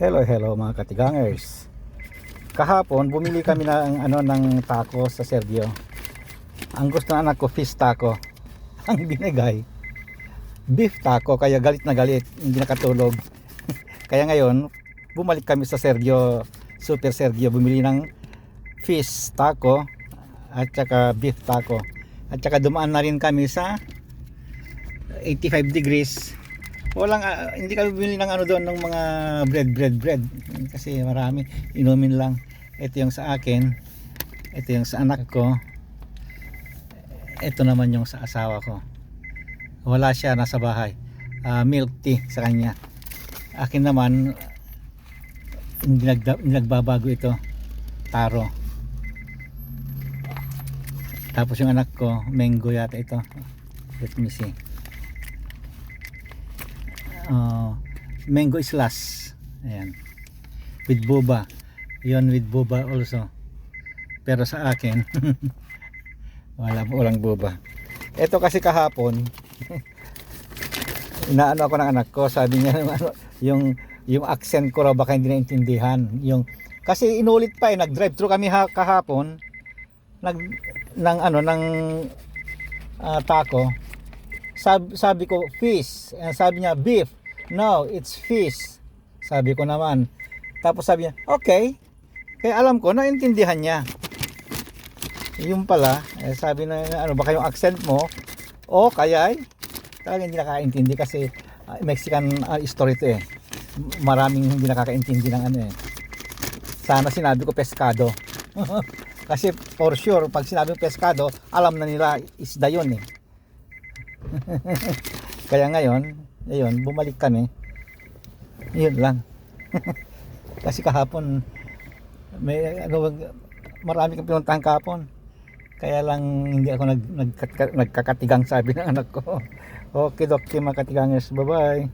Hello mga katigangers. Kahapon bumili kami ng taco sa Sergio. Ang gusto ng anak ko fish taco. Ang binigay beef taco, kaya galit na galit, hindi nakatulog. Kaya ngayon bumalik kami sa Sergio, Super Sergio, bumili ng fish taco at saka beef taco. At saka dumaan na rin kami sa 85 degrees. Hindi kami bumili ng doon ng mga bread kasi marami, inumin lang. Ito yung sa akin, ito yung sa anak ko, ito naman yung sa asawa ko. Wala siya, nasa bahay. Milk tea sa kanya. Akin naman hindi nagbabago ito, taro. Tapos yung anak ko, mango yata ito. Let me see. Mango slash, ayan, with boba. Yon, with boba also, pero sa akin walang boba. Ito kasi kahapon inaano ako ng anak ko, sabi niya yung accent ko raw baka hindi naintindihan, kasi inulit pa nag-drive through kami kahapon ng taco. Sabi ko fish, sabi niya beef. No, it's fish, sabi ko naman. Tapos sabi niya okay, kaya alam ko naintindihan niya. Yung pala sabi na baka yung accent mo o kaya talagang hindi nakakaintindi kasi Mexican story to maraming hindi nakakaintindi ng sana sinabi ko pescado. Kasi for sure pag sinabi pescado alam na nila isda yun Kaya ngayon ayun, bumalik kami. Yun lang. Kasi kahapon marami kang pinuntahan kahapon. Kaya lang hindi ako nagkakatigang, sabi ng anak ko. Okay, mga katigangers, bye bye.